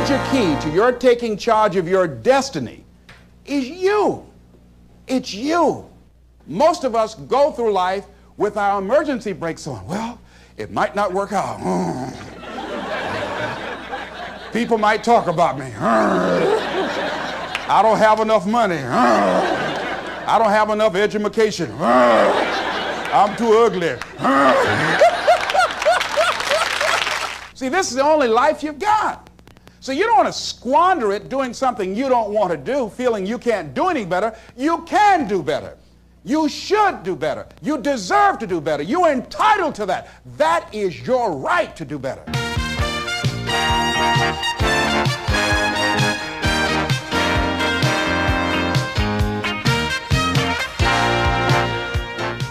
major key to your taking charge of your destiny is you. It's you. Most of us go through life with our emergency brakes on. Well, it might not work out. People might talk about me. I don't have enough money. I don't have enough education. I'm too ugly. See, this is the only life you've got. So you don't want to squander it doing something you don't want to do, feeling you can't do any better. You can do better. You should do better. You deserve to do better. You're entitled to that. That is your right to do better.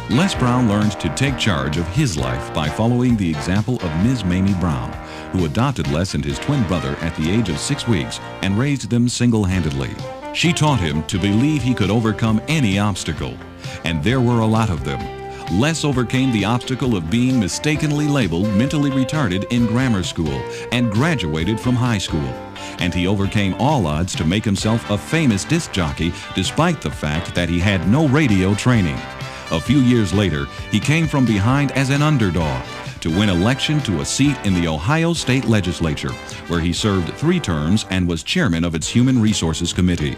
Les Brown learned to take charge of his life by following the example of Ms. Mamie Brown, who adopted Les and his twin brother at the age of 6 weeks and raised them single-handedly. She taught him to believe he could overcome any obstacle, and there were a lot of them. Les overcame the obstacle of being mistakenly labeled mentally retarded in grammar school and graduated from high school. And he overcame all odds to make himself a famous disc jockey despite the fact that he had no radio training. A few years later, he came from behind as an underdog to win election to a seat in the Ohio State Legislature, where he served 3 terms and was chairman of its Human Resources Committee.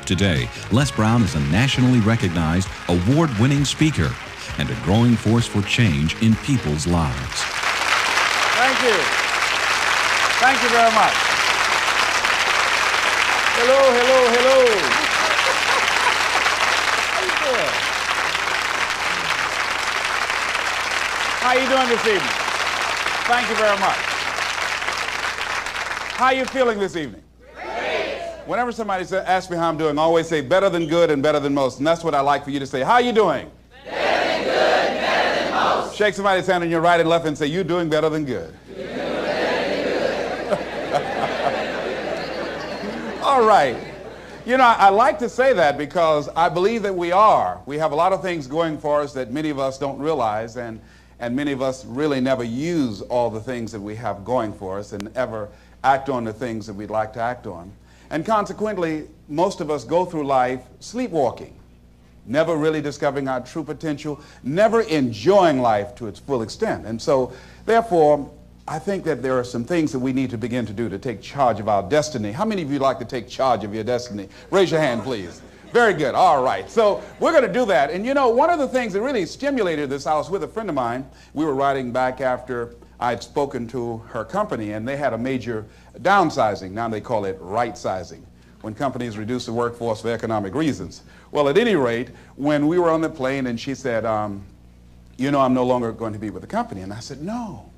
Today, Les Brown is a nationally recognized, award-winning speaker and a growing force for change in people's lives. Thank you. Thank you very much. Hello, hello, hello. How you doing this evening? Thank you very much. How are you feeling this evening? Great. Whenever somebody asks me how I'm doing, I always say better than good and better than most. And that's what I like for you to say. How are you doing? Better than good and better than most. Shake somebody's hand on your right and left and say, you're doing better than good. You're doing better than good. All right. You know, I like to say that because I believe that we are. We have a lot of things going for us that many of us don't realize, and many of us really never use all the things that we have going for us and ever act on the things that we'd like to act on. And consequently, most of us go through life sleepwalking, never really discovering our true potential, never enjoying life to its full extent. And so, therefore, I think that there are some things that we need to begin to do to take charge of our destiny. How many of you like to take charge of your destiny? Raise your hand, please. Very good. All right. So we're going to do that. And you know, one of the things that really stimulated this, I was with a friend of mine. We were riding back after I'd spoken to her company, and they had a major downsizing. Now they call it right-sizing, when companies reduce the workforce for economic reasons. Well, at any rate, when we were on the plane and she said, you know, I'm no longer going to be with the company. And I said, no.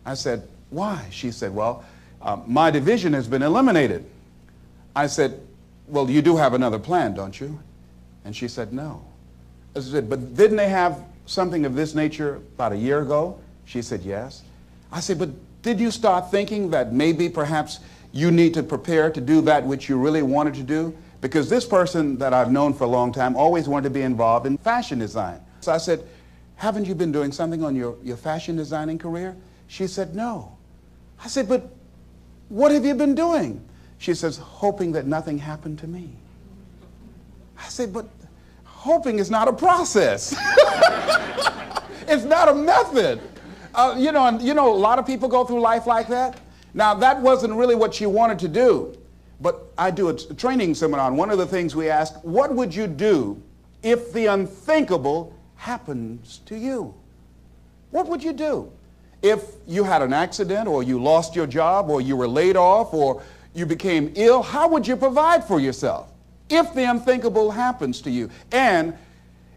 I said, why? She said, well, my division has been eliminated. I said, well, you do have another plan, don't you? And she said, no. I said, but didn't they have something of this nature about a year ago? She said, yes. I said, but did you start thinking that maybe perhaps you need to prepare to do that which you really wanted to do? Because this person that I've known for a long time always wanted to be involved in fashion design. So I said, haven't you been doing something on your fashion designing career? She said, no. I said, but what have you been doing? She says, hoping that nothing happened to me. I said, but hoping is not a process. It's not a method. You know, a lot of people go through life like that. Now, that wasn't really what she wanted to do. But I do a training seminar, and one of the things we ask, what would you do if the unthinkable happens to you? What would you do? If you had an accident, or you lost your job, or you were laid off, or you became ill, how would you provide for yourself if the unthinkable happens to you? And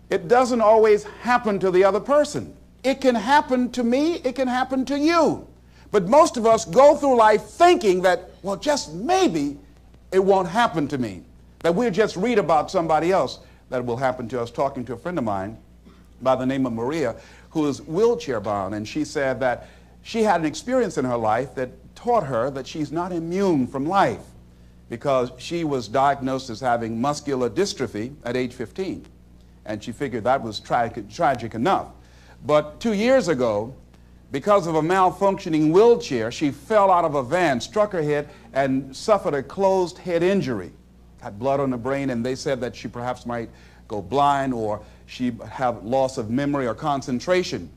it doesn't always happen to the other person. It can happen to me, it can happen to you. But most of us go through life thinking that, well, just maybe it won't happen to me. That we'll just read about somebody else that will happen to us. Talking to a friend of mine by the name of Maria, who is wheelchair bound, and she said that she had an experience in her life that taught her that she's not immune from life, because she was diagnosed as having muscular dystrophy at age 15. And she figured that was tragic enough. But 2 years ago, Because of a malfunctioning wheelchair, she fell out of a van, struck her head, and suffered a closed head injury. Had blood on the brain, and they said that she perhaps might go blind or she have loss of memory or concentration.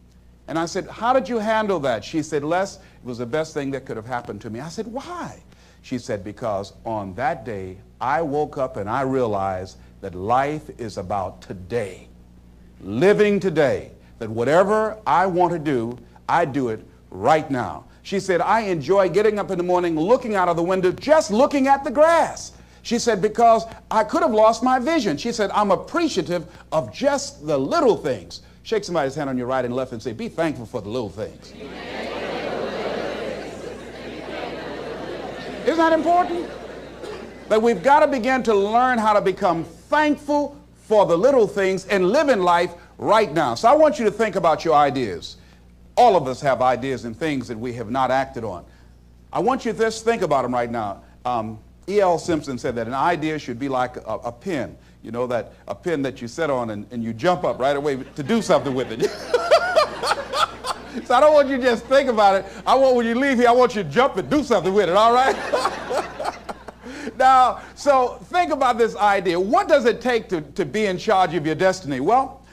And I said, how did you handle that? She said, Les, it was the best thing that could have happened to me. I said, why? She said, because on that day, I woke up and I realized that life is about today. Living today. That whatever I want to do, I do it right now. She said, I enjoy getting up in the morning, looking out of the window, just looking at the grass. She said, because I could have lost my vision. She said, I'm appreciative of just the little things. Shake somebody's hand on your right and left and say, be thankful for the little things. Isn't that important? That we've got to begin to learn how to become thankful for the little things and live in life right now. So I want you to think about your ideas. All of us have ideas and things that we have not acted on. I want you to just think about them right now. E.L. Simpson said that an idea should be like a pen. You know, that a pen that you sit on and you jump up right away to do something with it. So I don't want you to just think about it. I want, when you leave here, I want you to jump and do something with it, all right? Now, so think about this idea. What does it take to be in charge of your destiny? Well,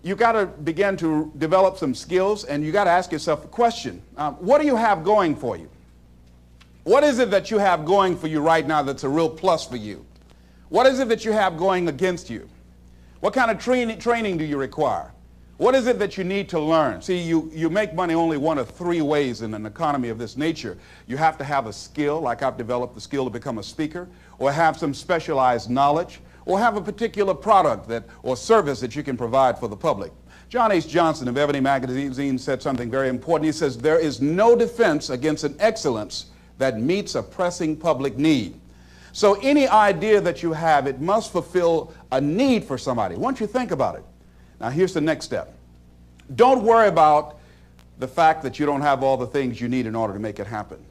you got to begin to develop some skills, and you got to ask yourself a question. What do you have going for you? What is it that you have going for you right now that's a real plus for you? What is it that you have going against you? What kind of training do you require? What is it that you need to learn? See, you make money only one of three ways in an economy of this nature. You have to have a skill, like I've developed the skill to become a speaker, or have some specialized knowledge, or have a particular product or service that you can provide for the public. John H. Johnson of Ebony Magazine said something very important. He says, there is no defense against an excellence that meets a pressing public need. So any idea that you have, it must fulfill a need for somebody. Once you think about it. Now here's the next step. Don't worry about the fact that you don't have all the things you need in order to make it happen.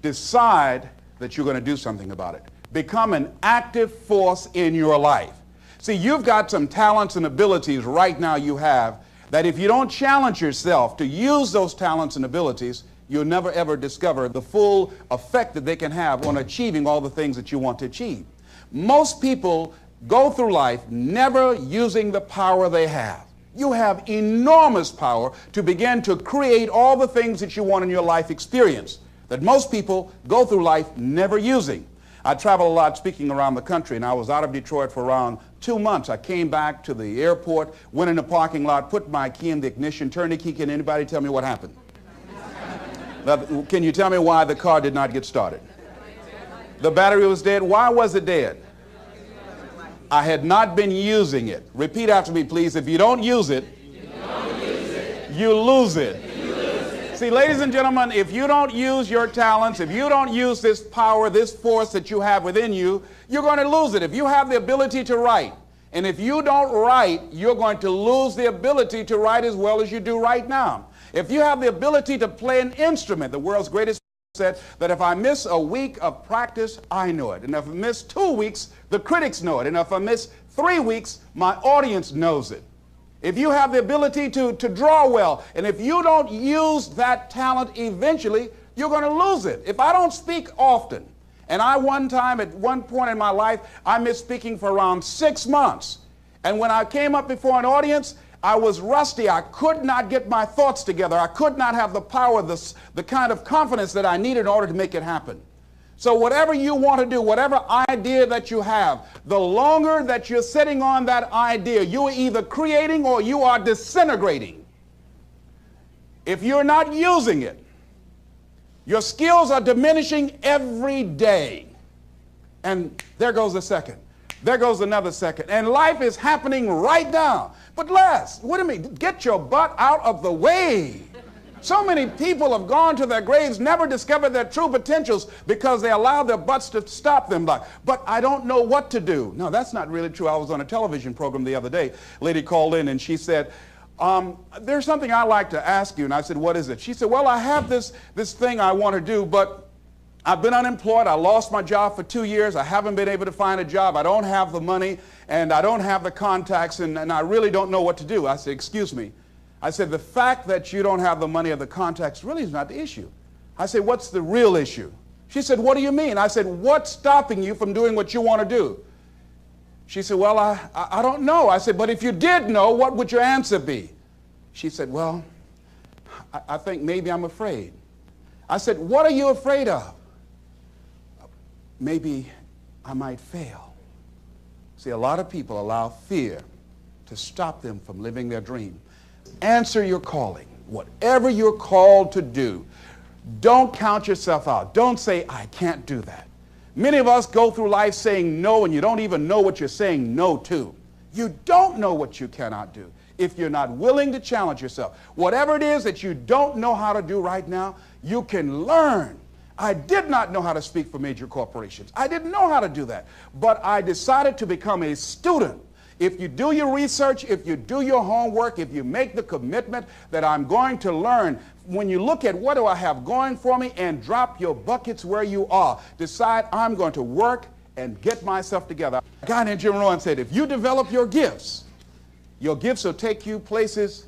Decide that you're going to do something about it. Become an active force in your life. See, you've got some talents and abilities right now you have that if you don't challenge yourself to use those talents and abilities, you'll never ever discover the full effect that they can have on achieving all the things that you want to achieve. Most people go through life never using the power they have. You have enormous power to begin to create all the things that you want in your life experience that most people go through life never using. I travel a lot speaking around the country, and I was out of Detroit for around 2 months. I came back to the airport, went in the parking lot, put my key in the ignition, turned the key. Can anybody tell me what happened? Now, can you tell me why the car did not get started? The battery was dead. Why was it dead? I had not been using it. Repeat after me, please. If you don't use it, you lose it. See, ladies and gentlemen, if you don't use your talents, if you don't use this power, this force that you have within you, you're going to lose it. If you have the ability to write, and if you don't write, you're going to lose the ability to write as well as you do right now. If you have the ability to play an instrument, the world's greatest said that if I miss a week of practice, I know it. And if I miss 2 weeks, the critics know it. And if I miss 3 weeks, my audience knows it. If you have the ability to draw well, and if you don't use that talent eventually, you're going to lose it. If I don't speak often, and at one point in my life, I missed speaking for around 6 months. And when I came up before an audience, I was rusty. I could not get my thoughts together. I could not have the power, the kind of confidence that I needed in order to make it happen. So whatever you want to do, whatever idea that you have, the longer that you're sitting on that idea, you are either creating or you are disintegrating. If you're not using it, your skills are diminishing every day. And there goes a second. There goes another second. And life is happening right now. But Les, what do you mean? Get your butt out of the way. So many people have gone to their graves, never discovered their true potentials because they allowed their butts to stop them. But I don't know what to do. No, that's not really true. I was on a television program the other day. A lady called in and she said, there's something I'd like to ask you. And I said, what is it? She said, well, I have this thing I want to do, but I've been unemployed. I lost my job for 2 years. I haven't been able to find a job. I don't have the money and I don't have the contacts and I really don't know what to do. I said, excuse me. I said, the fact that you don't have the money or the contacts really is not the issue. I said, what's the real issue? She said, what do you mean? I said, what's stopping you from doing what you want to do? She said, well, I don't know. I said, but if you did know, what would your answer be? She said, well, I think maybe I'm afraid. I said, what are you afraid of? Maybe I might fail. See, a lot of people allow fear to stop them from living their dream. Answer your calling. Whatever you're called to do, don't count yourself out. Don't say, I can't do that. Many of us go through life saying no, and you don't even know what you're saying no to. You don't know what you cannot do if you're not willing to challenge yourself. Whatever it is that you don't know how to do right now, you can learn. I did not know how to speak for major corporations. I didn't know how to do that. But I decided to become a student. If you do your research, if you do your homework, if you make the commitment that I'm going to learn, when you look at what do I have going for me and drop your buckets where you are, decide I'm going to work and get myself together. A guy named Jim Rohn said, if you develop your gifts will take you places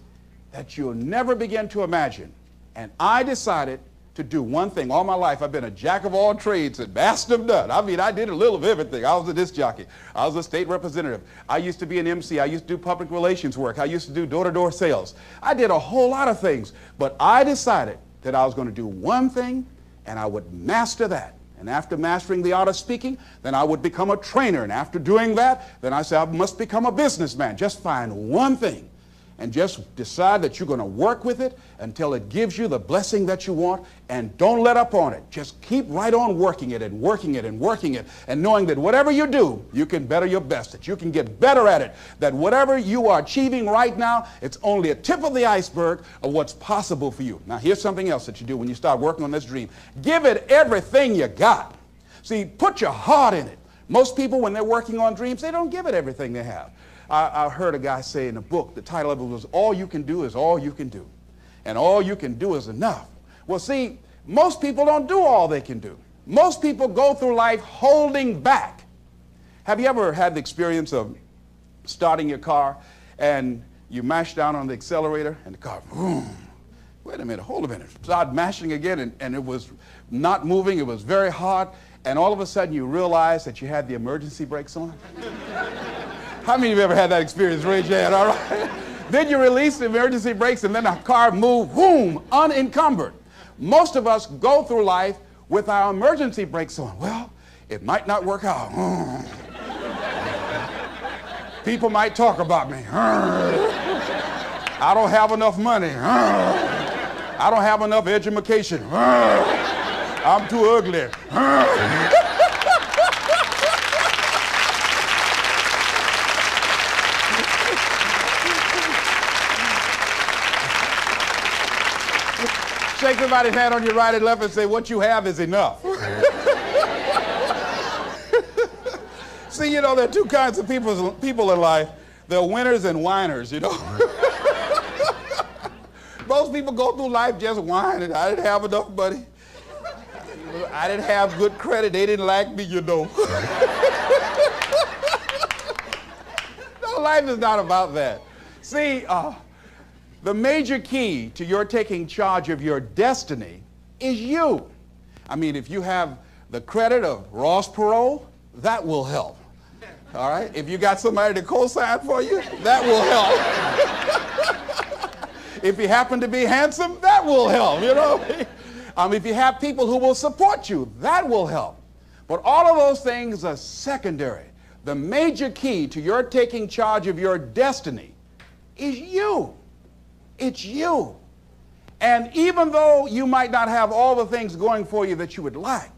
that you'll never begin to imagine. And I decided to do one thing. All my life, I've been a jack of all trades and master of none. I mean, I did a little of everything. I was a disc jockey. I was a state representative. I used to be an MC. I used to do public relations work. I used to do door-to-door sales. I did a whole lot of things. But I decided that I was going to do one thing, and I would master that. And after mastering the art of speaking, then I would become a trainer. And after doing that, then I said, I must become a businessman. Just find one thing and just decide that you're going to work with it until it gives you the blessing that you want, and don't let up on it. Just keep right on working it and working it and working it, and knowing that whatever you do, you can better your best, that you can get better at it, that whatever you are achieving right now, it's only a tip of the iceberg of what's possible for you. Now, here's something else that you do when you start working on this dream. Give it everything you got. See, put your heart in it. Most people, when they're working on dreams, they don't give it everything they have. I heard a guy say in a book, the title of it was, All You Can Do Is All You Can Do. And all you can do is enough. Well, see, most people don't do all they can do. Most people go through life holding back. Have you ever had the experience of starting your car and you mash down on the accelerator and the car, boom, wait a minute, hold a minute. Start mashing again, and it was not moving. It was very hard. And all of a sudden you realize that you had the emergency brakes on? How many of you ever had that experience? Raise your hand, all right? Then you release the emergency brakes and then the car moves, boom, unencumbered. Most of us go through life with our emergency brakes on. Well, it might not work out. People might talk about me. I don't have enough money. I don't have enough education. I'm too ugly. Shake somebody's hand on your right and left and say, what you have is enough. See, you know, there are two kinds of people in life. There are winners and whiners, you know. Most people go through life just whining. I didn't have enough money. I didn't have good credit. They didn't like me, you know. No, life is not about that. See, the major key to your taking charge of your destiny is you. I mean, if you have the credit of Ross Perot, that will help. All right? If you got somebody to co-sign for you, that will help. If you happen to be handsome, that will help, you know. If you have people who will support you, that will help. But all of those things are secondary. The major key to your taking charge of your destiny is you. It's you. And even though you might not have all the things going for you that you would like,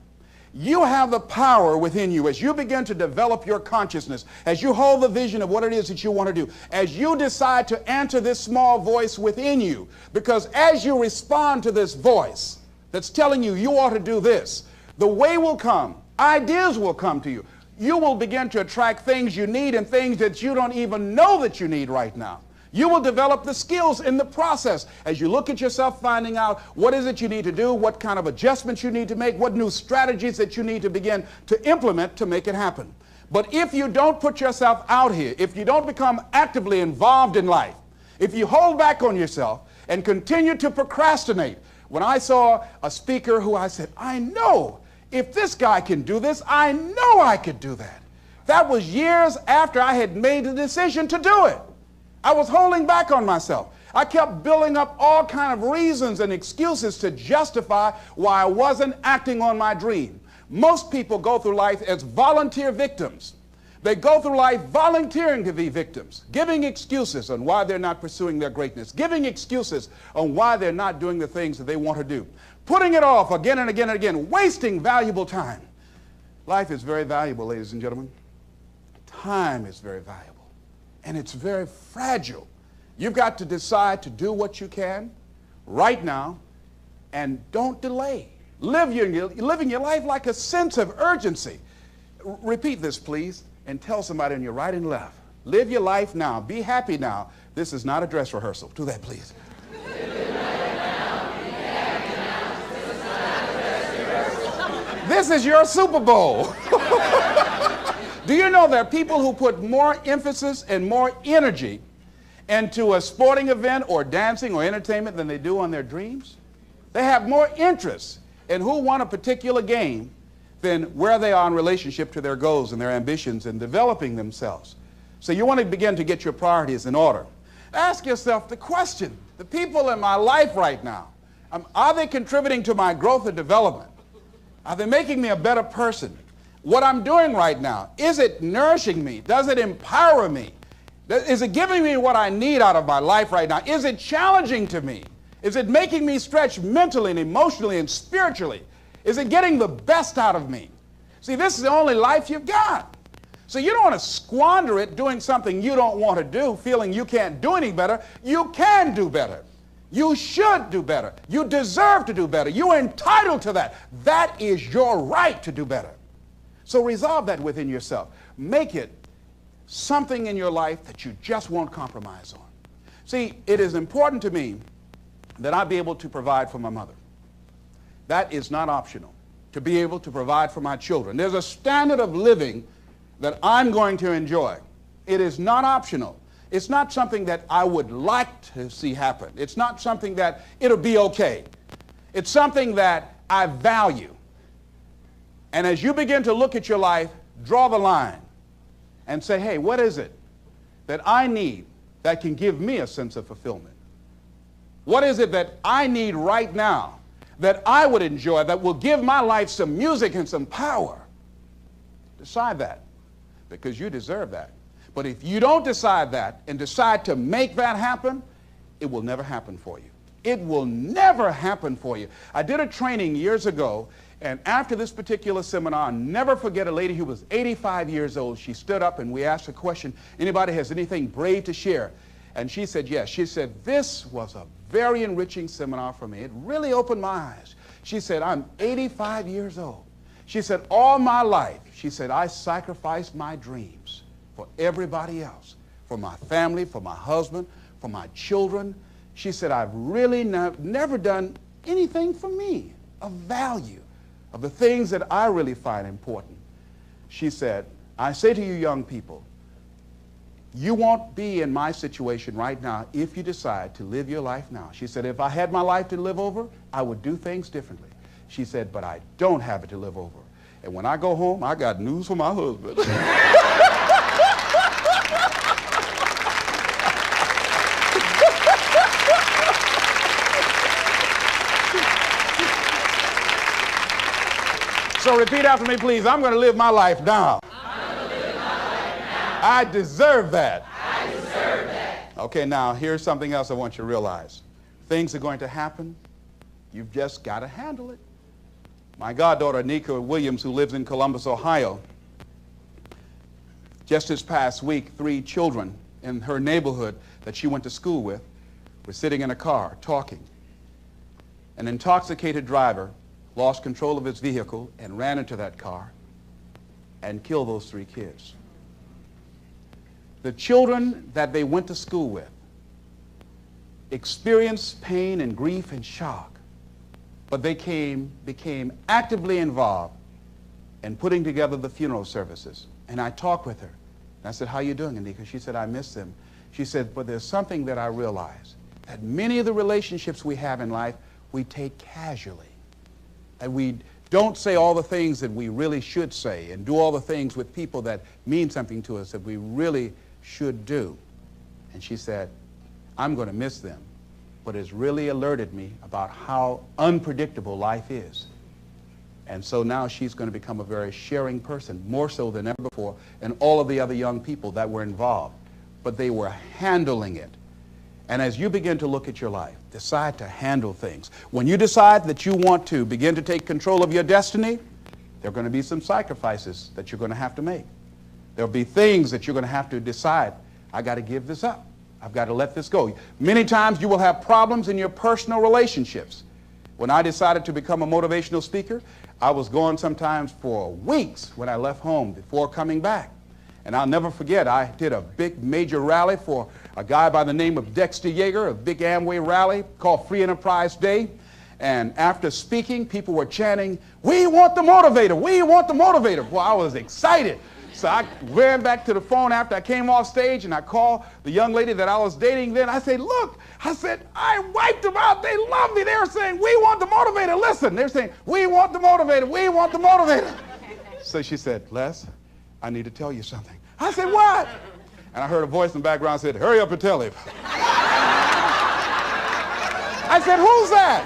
you have the power within you as you begin to develop your consciousness, as you hold the vision of what it is that you want to do, as you decide to answer this small voice within you. Because as you respond to this voice that's telling you you ought to do this, the way will come, ideas will come to you. You will begin to attract things you need and things that you don't even know that you need right now. You will develop the skills in the process as you look at yourself, finding out what is it you need to do, what kind of adjustments you need to make, what new strategies that you need to begin to implement to make it happen. But if you don't put yourself out here, if you don't become actively involved in life, If you hold back on yourself and continue to procrastinate, when I saw a speaker who I said, I know if this guy can do this, I know I could do that. That was years after I had made the decision to do it. I was holding back on myself. I kept building up all kind of reasons and excuses to justify why I wasn't acting on my dream. Most people go through life as volunteer victims. They go through life volunteering to be victims, giving excuses on why they're not pursuing their greatness, giving excuses on why they're not doing the things that they want to do, putting it off again and again and again, wasting valuable time. Life is very valuable, ladies and gentlemen. Time is very valuable, and it's very fragile. You've got to decide to do what you can right now, and don't delay. Living your life like a sense of urgency. Repeat this, please, and tell somebody on your right and left. Live your life now. Be happy now. This is not a dress rehearsal. Do that, please. This is your Super Bowl. Do you know there are people who put more emphasis and more energy into a sporting event or dancing or entertainment than they do on their dreams? They have more interest in who won a particular game than where they are in relationship to their goals and their ambitions and developing themselves. So you want to begin to get your priorities in order. Ask yourself the question, the people in my life right now, are they contributing to my growth and development? Are they making me a better person? What I'm doing right now, is it nourishing me? Does it empower me? Is it giving me what I need out of my life right now? Is it challenging to me? Is it making me stretch mentally and emotionally and spiritually? Is it getting the best out of me? See, this is the only life you've got. So you don't want to squander it doing something you don't want to do, feeling you can't do any better. You can do better. You should do better. You deserve to do better. You're entitled to that. That is your right to do better. So resolve that within yourself. Make it something in your life that you just won't compromise on. See, it is important to me that I be able to provide for my mother. That is not optional, to be able to provide for my children. There's a standard of living that I'm going to enjoy. It is not optional. It's not something that I would like to see happen. It's not something that it'll be okay. It's something that I value. And as you begin to look at your life, draw the line and say, hey, what is it that I need that can give me a sense of fulfillment? What is it that I need right now that I would enjoy, that will give my life some music and some power? Decide that, because you deserve that. But if you don't decide that and decide to make that happen, it will never happen for you. It will never happen for you. I did a training years ago, and after this particular seminar, I'll never forget a lady who was 85 years old. She stood up and we asked a question, anybody has anything brave to share? And she said yes. She said, this was a very enriching seminar for me. It really opened my eyes. She said, I'm 85 years old. She said, all my life, she said, I sacrificed my dreams for everybody else, for my family, for my husband, for my children. She said, I've really never done anything for me of value, of the things that I really find important. She said, I say to you young people, you won't be in my situation right now if you decide to live your life now. She said, if I had my life to live over, I would do things differently. She said, but I don't have it to live over. And when I go home, I got news for my husband. So repeat after me, please. I'm going to live my life now. I deserve that. I deserve that. Okay, now here's something else I want you to realize. Things are going to happen. You've just got to handle it. My goddaughter, Nika Williams, who lives in Columbus, Ohio, just this past week, 3 children in her neighborhood that she went to school with were sitting in a car talking. An intoxicated driver lost control of his vehicle and ran into that car and killed those 3 kids. The children that they went to school with experienced pain and grief and shock, but they became actively involved in putting together the funeral services. And I talked with her. And I said, how you doing, Anika? She said, I miss them. She said, but there's something that I realize, that many of the relationships we have in life, we take casually. And we don't say all the things that we really should say and do all the things with people that mean something to us that we really should do. And she said, I'm going to miss them, but it's really alerted me about how unpredictable life is. And so now she's going to become a very sharing person, more so than ever before, and all of the other young people that were involved. But they were handling it. And as you begin to look at your life, decide to handle things. When you decide that you want to begin to take control of your destiny, there are going to be some sacrifices that you're going to have to make. There'll be things that you're going to have to decide, I got to give this up. I've got to let this go. Many times you will have problems in your personal relationships. When I decided to become a motivational speaker, I was gone sometimes for weeks when I left home before coming back. And I'll never forget, I did a big major rally for a guy by the name of Dexter Yeager, a big Amway rally called Free Enterprise Day. And after speaking, people were chanting, "We want the motivator, we want the motivator." Well, I was excited. So I ran back to the phone after I came off stage and I called the young lady that I was dating then. I said, look, I said, I wiped them out. They love me. They were saying, we want the motivator. Listen, they're saying, we want the motivator. We want the motivator. So she said, Les, I need to tell you something. I said, what? And I heard a voice in the background said, hurry up and tell him. I said, who's that?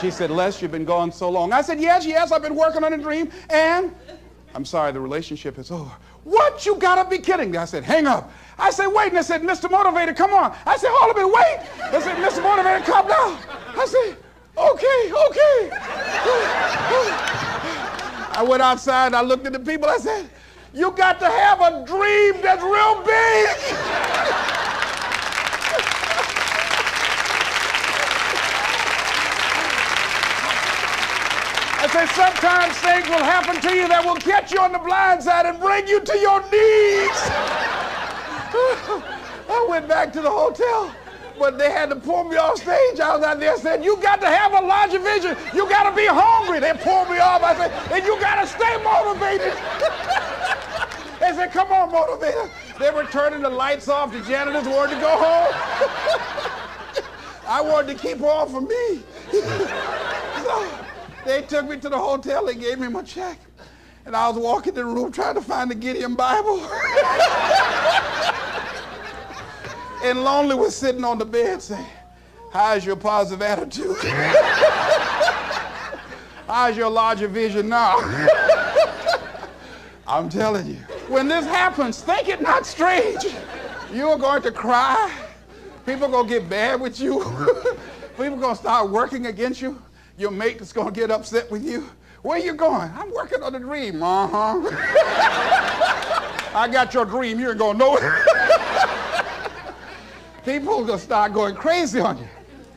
She said, Les, you've been gone so long. I said, yes, I've been working on a dream, and I'm sorry, the relationship is over. What? You gotta be kidding me. I said, hang up. I said, wait. And they said, Mr. Motivator, come on. I said, hold a minute, wait. They said, Mr. Motivator, come down. I said, okay. I went outside, I looked at the people, I said, you got to have a dream that's real big. I said, sometimes things will happen to you that will catch you on the blind side and bring you to your knees. I went back to the hotel, but they had to pull me off stage. I was out there and said, you got to have a larger vision. You got to be hungry. They pulled me off. I said, and you got to stay motivated. They said, come on, motivator. They were turning the lights off. The janitors wanted to go home. I wanted to keep on for me. So they took me to the hotel. They gave me my check. And I was walking in the room trying to find the Gideon Bible. And Lonely was sitting on the bed saying, how's your positive attitude? How's your larger vision now? I'm telling you, when this happens, think it not strange. You are going to cry. People are going to get mad with you. People are going to start working against you. Your mate is going to get upset with you. Where you going? I'm working on a dream. Uh-huh. I got your dream. You ain't going to know it. People are going to start going crazy on you.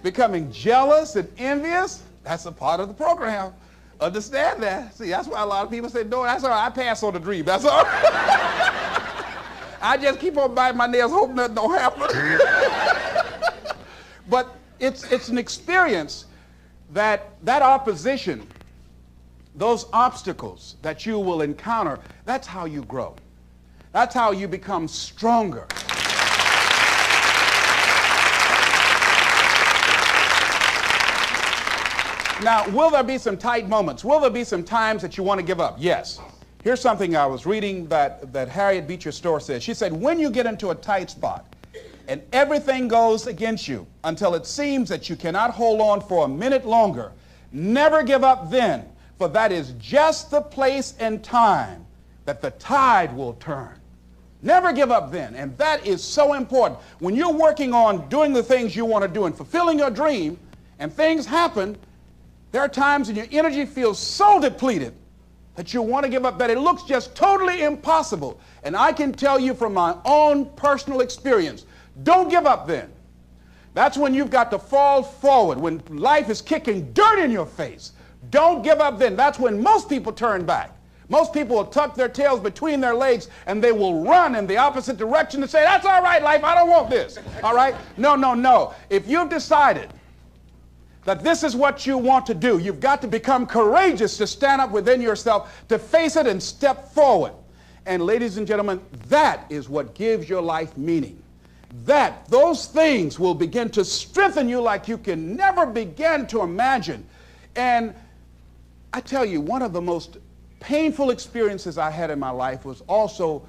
Becoming jealous and envious. That's a part of the program. Understand that. See, that's why a lot of people say, no, that's all right. I pass on the dream. That's all right. I just keep on biting my nails, hope nothing don't happen. But it's an experience that opposition, those obstacles that you will encounter, that's how you grow. That's how you become stronger. Now, will there be some tight moments? Will there be some times that you want to give up? Yes. Here's something I was reading that Harriet Beecher Stowe said. She said, when you get into a tight spot and everything goes against you until it seems that you cannot hold on for a minute longer, never give up then, for that is just the place and time that the tide will turn. Never give up then, and that is so important. When you're working on doing the things you want to do and fulfilling your dream, and things happen, there are times when your energy feels so depleted that you want to give up, that it looks just totally impossible. And I can tell you from my own personal experience, don't give up then. That's when you've got to fall forward, when life is kicking dirt in your face. Don't give up then. That's when most people turn back. Most people will tuck their tails between their legs and they will run in the opposite direction and say, that's all right, life, I don't want this. All right? No. If you've decided that this is what you want to do, you've got to become courageous to stand up within yourself, to face it and step forward. And ladies and gentlemen, that is what gives your life meaning. those things will begin to strengthen you like you can never begin to imagine. And I tell you, one of the most painful experiences I had in my life was also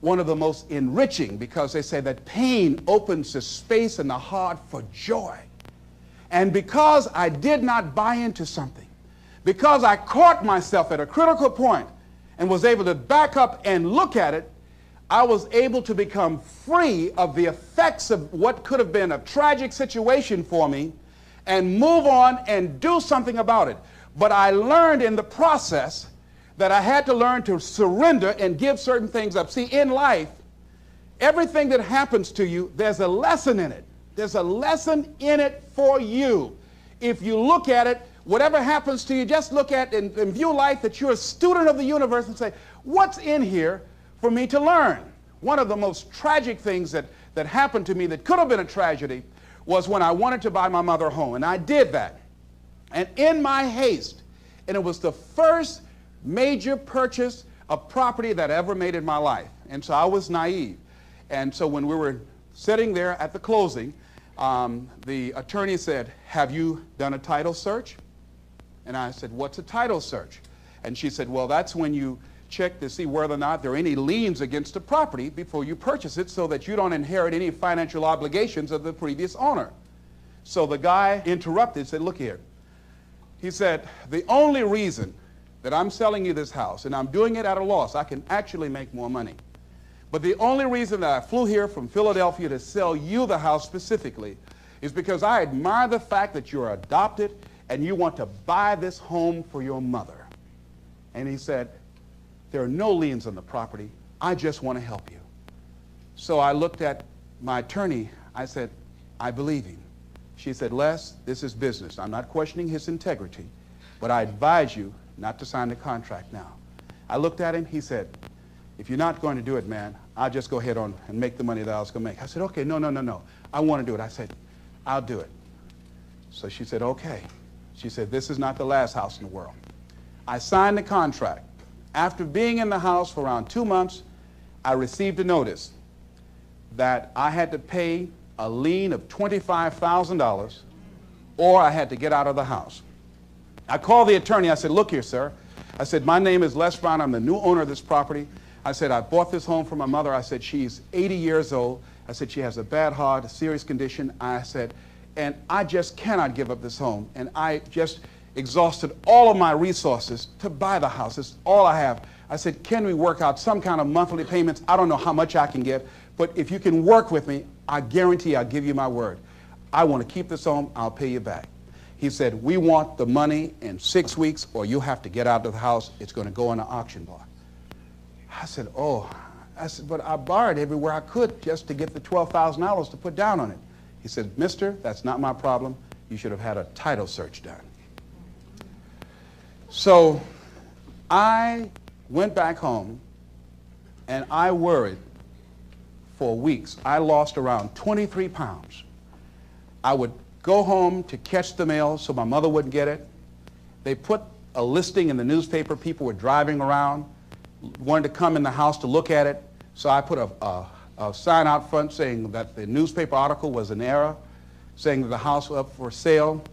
one of the most enriching, because they say that pain opens the space in the heart for joy. And because I did not buy into something, because I caught myself at a critical point and was able to back up and look at it, I was able to become free of the effects of what could have been a tragic situation for me and move on and do something about it. But I learned in the process that I had to learn to surrender and give certain things up. See, in life, everything that happens to you, there's a lesson in it. There's a lesson in it for you. If you look at it, whatever happens to you, just look at and view life that you're a student of the universe and say, what's in here for me to learn? One of the most tragic things that happened to me that could have been a tragedy was when I wanted to buy my mother a home, and I did that. And in my haste, and it was the first major purchase of property that I ever made in my life. And so I was naive. And so when we were sitting there at the closing, the attorney said, have you done a title search? And I said, what's a title search? And she said, well, that's when you check to see whether or not there are any liens against the property before you purchase it, so that you don't inherit any financial obligations of the previous owner. So the guy interrupted, said, look here. He said, the only reason that I'm selling you this house, and I'm doing it at a loss, I can actually make more money. But the only reason that I flew here from Philadelphia to sell you the house specifically is because I admire the fact that you're adopted and you want to buy this home for your mother. And he said, there are no liens on the property. I just want to help you. So I looked at my attorney. I said, I believe him. She said, Les, this is business. I'm not questioning his integrity, but I advise you not to sign the contract now. I looked at him. He said, if you're not going to do it, man, I'll just go ahead on and make the money that I was going to make. I said, okay, no. I want to do it. I said, I'll do it. So she said, okay. She said, this is not the last house in the world. I signed the contract. After being in the house for around 2 months, I received a notice that I had to pay a lien of $25,000 or I had to get out of the house. I called the attorney. I said, look here, sir. I said, my name is Les Brown. I'm the new owner of this property. I said, I bought this home for my mother. I said, she's 80 years old. I said, she has a bad heart, a serious condition. I said, and I just cannot give up this home. And I just exhausted all of my resources to buy the house. It's all I have. I said, can we work out some kind of monthly payments? I don't know how much I can get, but if you can work with me, I guarantee I'll give you my word. I want to keep this home. I'll pay you back. He said, we want the money in 6 weeks or you have to get out of the house. It's going to go on the auction block. I said, oh. I said, but I borrowed everywhere I could just to get the $12,000 to put down on it. He said, mister, that's not my problem. You should have had a title search done. So I went back home and I worried for weeks. I lost around 23 pounds. I would go home to catch the mail so my mother wouldn't get it. They put a listing in the newspaper. People were driving around, wanted to come in the house to look at it. So I put a sign out front saying that the newspaper article was an error, saying that the house was up for sale.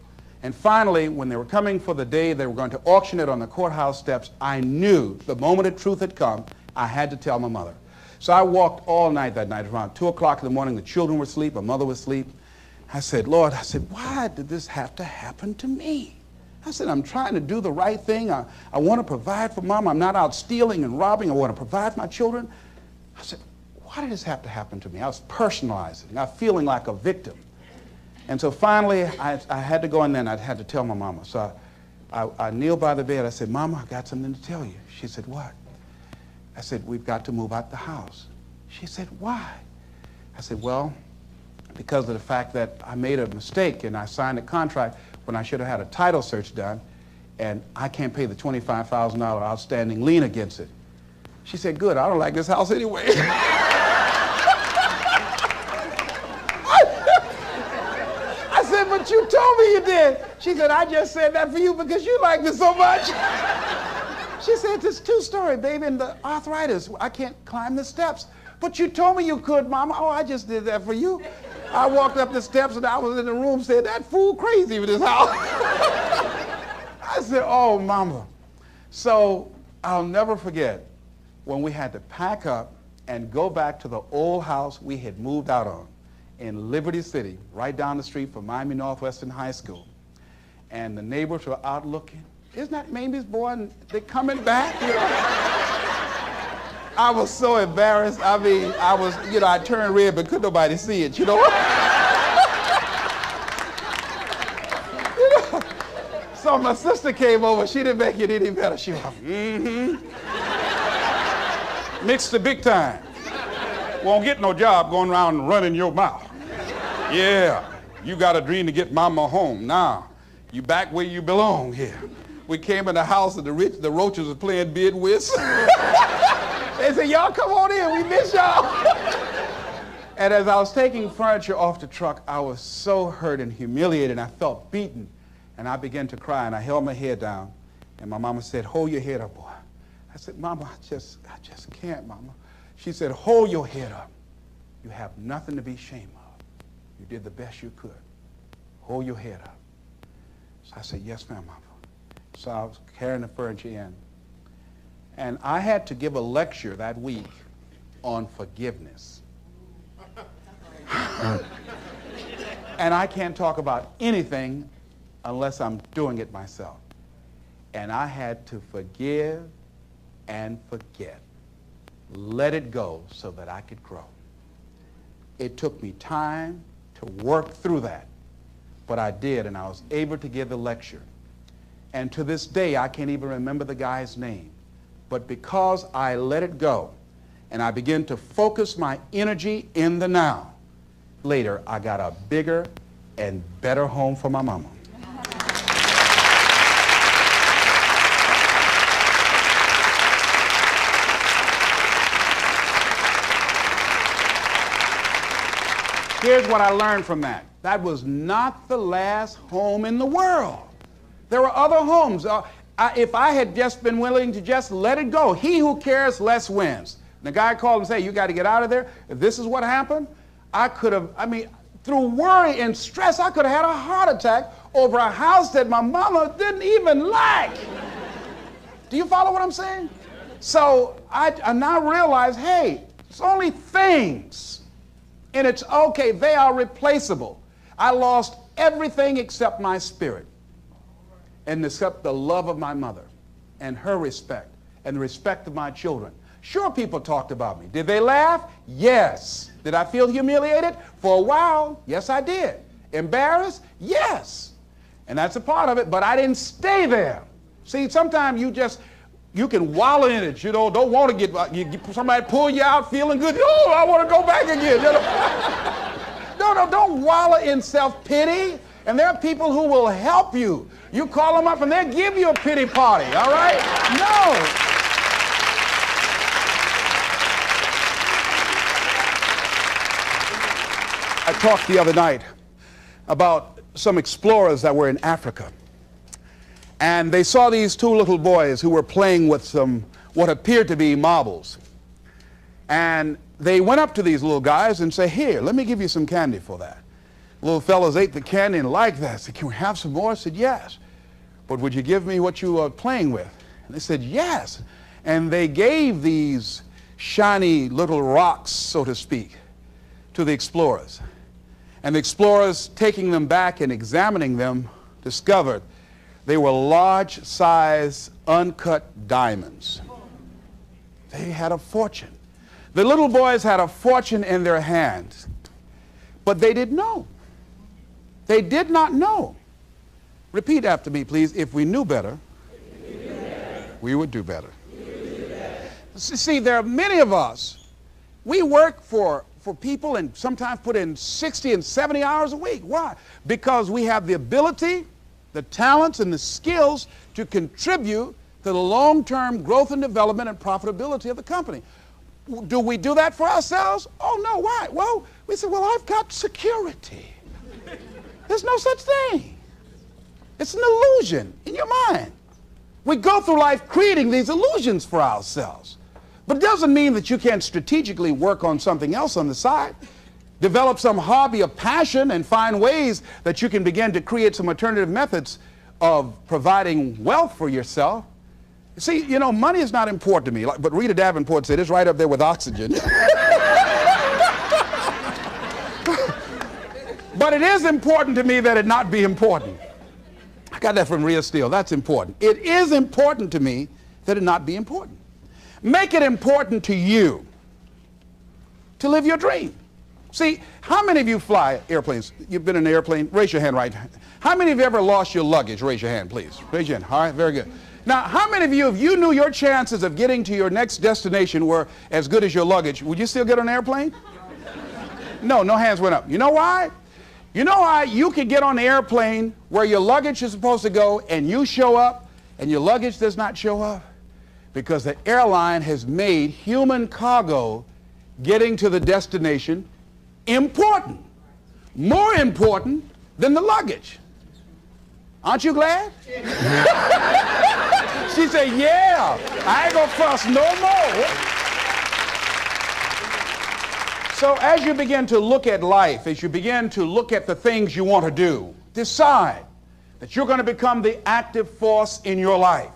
And finally, when they were coming for the day they were going to auction it on the courthouse steps, I knew the moment the truth had come, I had to tell my mother. So I walked all night that night. Around 2 o'clock in the morning, the children were asleep, my mother was asleep. I said, Lord, I said, why did this have to happen to me? I said, I'm trying to do the right thing. I want to provide for Mom. I'm not out stealing and robbing. I want to provide for my children. I said, why did this have to happen to me? I was personalizing. I was feeling like a victim. And so finally, I had to go in there and I had to tell my mama. So I kneeled by the bed. I said, Mama, I got something to tell you. She said, what? I said, we've got to move out the house. She said, why? I said, well, because of the fact that I made a mistake and I signed a contract when I should have had a title search done, and I can't pay the $25,000 outstanding lien against it. She said, good, I don't like this house anyway. I said, but you told me you did. She said, I just said that for you because you like me so much. She said, it's 2-story, baby, and the arthritis, I can't climb the steps. But you told me you could, Mama. Oh, I just did that for you. I walked up the steps and I was in the room saying, that fool crazy with his house. I said, oh, Mama. So I'll never forget when we had to pack up and go back to the old house we had moved out on in Liberty City, right down the street from Miami Northwestern High School. And the neighbors were out looking. Isn't that Mamie's boy? And they're coming back, you know? I was so embarrassed. I mean, I was, you know, I turned red, but couldn't nobody see it, you know? So my sister came over. She didn't make it any better. She was like, mixed the big time. Won't get no job going around and running your mouth. Yeah, you got a dream to get Mama home. Now, you back where you belong here. We came in the house and the roaches were playing bid whist. They said, y'all come on in, we miss y'all. And as I was taking furniture off the truck, I was so hurt and humiliated, and I felt beaten. And I began to cry, and I held my head down. And my mama said, hold your head up, boy. I said, Mama, I just can't, Mama. She said, hold your head up. You have nothing to be ashamed of. You did the best you could. Hold your head up. So I said, yes, ma'am, Mama. So I was carrying the furniture in. And I had to give a lecture that week on forgiveness. And I can't talk about anything unless I'm doing it myself. And I had to forgive and forget. Let it go so that I could grow. It took me time to work through that, but I did, and I was able to give the lecture. And to this day, I can't even remember the guy's name. But because I let it go, and I began to focus my energy in the now, later I got a bigger and better home for my mama. Here's what I learned from that. That was not the last home in the world. There were other homes. If I had just been willing to just let it go, he who cares less wins. And the guy called and said, you got to get out of there. If this is what happened, I could have, through worry and stress, I could have had a heart attack over a house that my mama didn't even like. Do you follow what I'm saying? So I now realize, hey, it's only things. And it's okay, they are replaceable. I lost everything except my spirit, and except the love of my mother and her respect and the respect of my children. Sure, people talked about me. Did they laugh? Yes. Did I feel humiliated? For a while, yes, I did. Embarrassed? Yes. And that's a part of it, but I didn't stay there. See, sometimes you can wallow in it, you know, don't want to get somebody pull you out feeling good. Oh, I want to go back again. You know? No, don't wallow in self-pity. And there are people who will help you. You call them up and they'll give you a pity party, all right? No. I talked the other night about some explorers that were in Africa. And they saw these two little boys who were playing with some what appeared to be marbles. And they went up to these little guys and said, here, let me give you some candy for that. Little fellows ate the candy and liked that. Said, can we have some more? I said, yes. But would you give me what you are playing with? And they said, yes. And they gave these shiny little rocks, so to speak, to the explorers. And the explorers, taking them back and examining them, discovered they were large-size, uncut diamonds. They had a fortune. The little boys had a fortune in their hands, but they didn't know. They did not know. Repeat after me, please. If we knew better, we would do better. See, there are many of us, we work for people and sometimes put in 60 and 70 hours a week. Why? Because we have the ability, the talents, and the skills to contribute to the long-term growth and development and profitability of the company. Do we do that for ourselves? Oh, no. Why? Well, we say, well, I've got security. There's no such thing. It's an illusion in your mind. We go through life creating these illusions for ourselves. But it doesn't mean that you can't strategically work on something else on the side. Develop some hobby of passion and find ways that you can begin to create some alternative methods of providing wealth for yourself. See, you know, money is not important to me, but Rita Davenport said it's right up there with oxygen. But it is important to me that it not be important. I got that from Rhea Steele. That's important. It is important to me that it not be important. Make it important to you to live your dream. See, how many of you fly airplanes? You've been in an airplane? Raise your hand right. How many of you ever lost your luggage? Raise your hand, please. Raise your hand. All right, very good. Now, how many of you, if you knew your chances of getting to your next destination were as good as your luggage, would you still get on an airplane? No, no hands went up. You know why? You know why you could get on the airplane where your luggage is supposed to go and you show up and your luggage does not show up? Because the airline has made human cargo getting to the destination important, more important than the luggage. Aren't you glad? She said, yeah, I ain't gonna fuss no more. So as you begin to look at life, as you begin to look at the things you want to do, decide that you're going to become the active force in your life.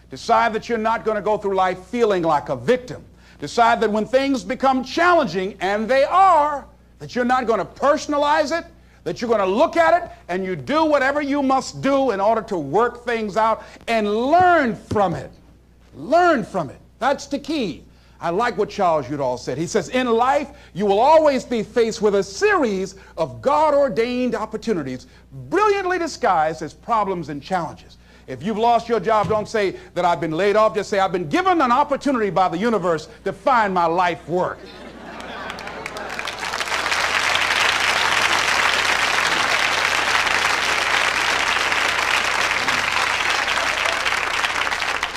Decide that you're not going to go through life feeling like a victim. Decide that when things become challenging, and they are, that you're not going to personalize it, that you're going to look at it and you do whatever you must do in order to work things out and learn from it. Learn from it. That's the key. I like what Charles Udall said. He says, in life, you will always be faced with a series of God-ordained opportunities, brilliantly disguised as problems and challenges. If you've lost your job, don't say that I've been laid off. Just say, I've been given an opportunity by the universe to find my life work.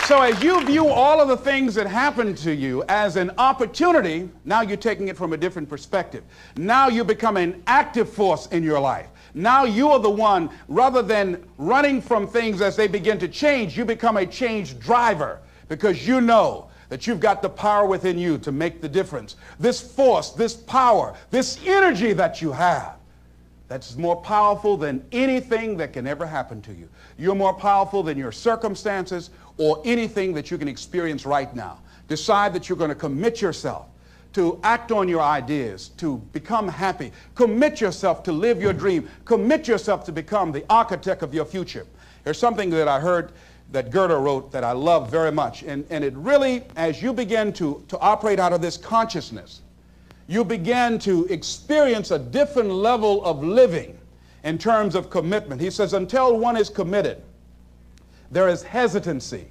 So as you view all of the things that happen to you as an opportunity, now you're taking it from a different perspective. Now you become an active force in your life. Now you are the one, rather than running from things as they begin to change, you become a change driver because you know that you've got the power within you to make the difference. This force, this power, this energy that you have, that's more powerful than anything that can ever happen to you. You're more powerful than your circumstances or anything that you can experience right now. Decide that you're going to commit yourself to act on your ideas, to become happy. Commit yourself to live your dream. Commit yourself to become the architect of your future. There's something that I heard that Goethe wrote that I love very much. And it really, as you begin to operate out of this consciousness, you begin to experience a different level of living in terms of commitment. He says, until one is committed, there is hesitancy,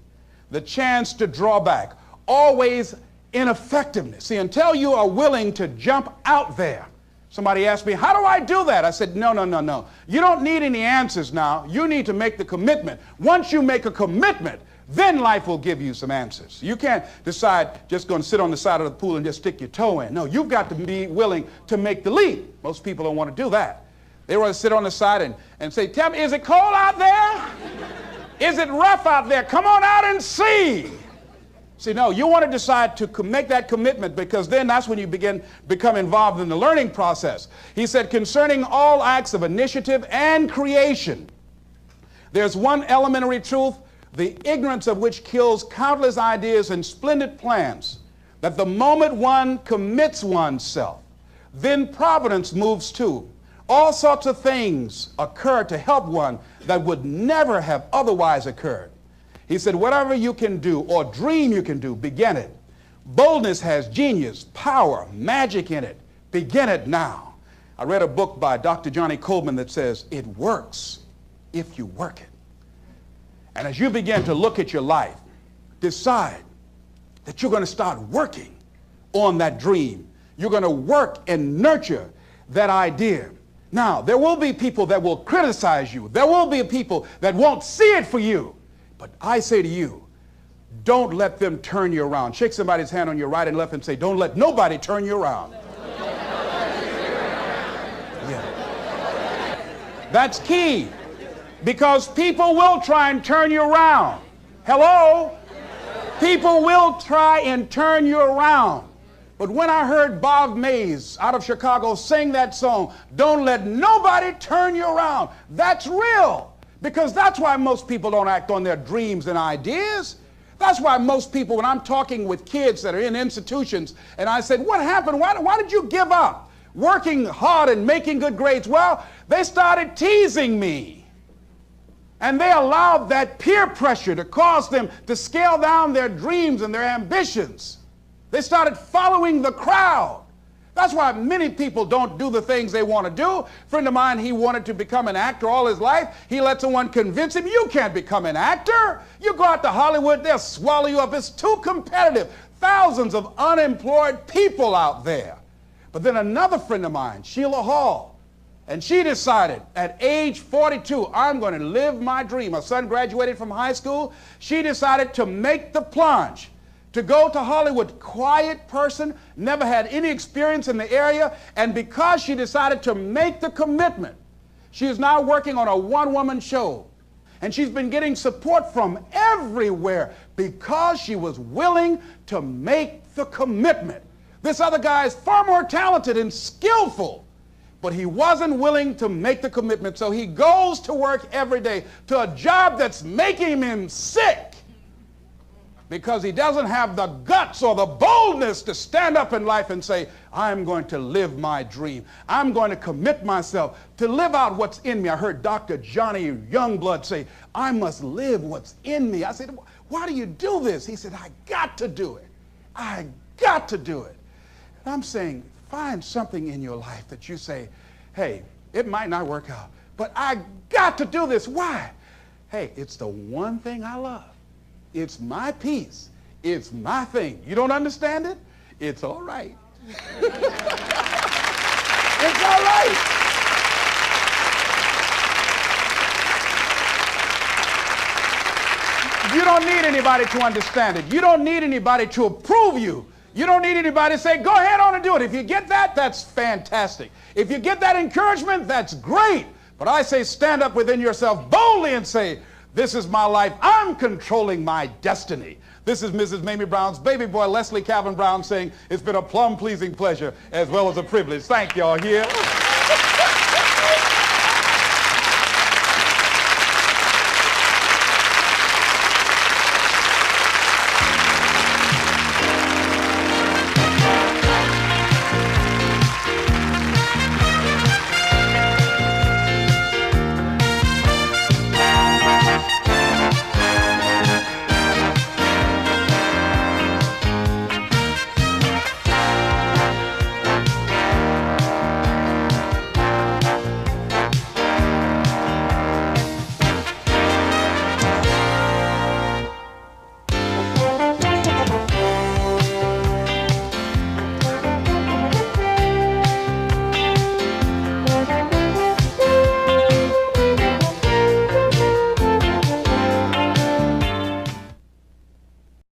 the chance to draw back, always ineffectiveness. See, until you are willing to jump out there. Somebody asked me, how do I do that? I said, no. You don't need any answers now. You need to make the commitment. Once you make a commitment, then life will give you some answers. You can't decide just going to sit on the side of the pool and just stick your toe in. No, you've got to be willing to make the leap. Most people don't want to do that. They want to sit on the side and say, tell me, is it cold out there? Is it rough out there? Come on out and see. See, no, you want to decide to make that commitment because then that's when you become involved in the learning process. He said, concerning all acts of initiative and creation, there's one elementary truth, the ignorance of which kills countless ideas and splendid plans, that the moment one commits oneself, then providence moves too. All sorts of things occur to help one that would never have otherwise occurred. He said, whatever you can do or dream you can do, begin it. Boldness has genius, power, magic in it. Begin it now. I read a book by Dr. Johnny Coleman that says, it works if you work it. And as you begin to look at your life, decide that you're going to start working on that dream. You're going to work and nurture that idea. Now, there will be people that will criticize you. There will be people that won't see it for you. But I say to you, don't let them turn you around. Shake somebody's hand on your right and left and say, don't let nobody turn you around. Yeah. That's key. Because people will try and turn you around. Hello? People will try and turn you around. But when I heard Bob Mays out of Chicago sing that song, "Don't let nobody turn you around," that's real. Because that's why most people don't act on their dreams and ideas. That's why most people, when I'm talking with kids that are in institutions, and I said, "What happened? Why did you give up working hard and making good grades?" Well, they started teasing me. And they allowed that peer pressure to cause them to scale down their dreams and their ambitions. They started following the crowd. That's why many people don't do the things they want to do. A friend of mine, he wanted to become an actor all his life. He let someone convince him, "You can't become an actor. You go out to Hollywood, they'll swallow you up. It's too competitive." Thousands of unemployed people out there. But then another friend of mine, Sheila Hall, and she decided at age 42, "I'm going to live my dream." Her son graduated from high school. She decided to make the plunge, to go to Hollywood. Quiet person, never had any experience in the area, and because she decided to make the commitment, she is now working on a one-woman show. And she's been getting support from everywhere because she was willing to make the commitment. This other guy is far more talented and skillful, but he wasn't willing to make the commitment. So he goes to work every day to a job that's making him sick because he doesn't have the guts or the boldness to stand up in life and say, "I'm going to live my dream. I'm going to commit myself to live out what's in me." I heard Dr. Johnny Youngblood say, "I must live what's in me." I said, "Why do you do this?" He said, "I got to do it. I got to do it." And I'm saying, find something in your life that you say, "Hey, it might not work out, but I got to do this." Why? Hey, it's the one thing I love. It's my piece. It's my thing. You don't understand it? It's all right. It's all right. You don't need anybody to understand it. You don't need anybody to approve you. You don't need anybody to say, "Go ahead on and do it." If you get that, that's fantastic. If you get that encouragement, that's great. But I say stand up within yourself boldly and say, "This is my life. I'm controlling my destiny." This is Mrs. Mamie Brown's baby boy, Leslie Calvin Brown, saying it's been a plum-pleasing pleasure as well as a privilege. Thank y'all here.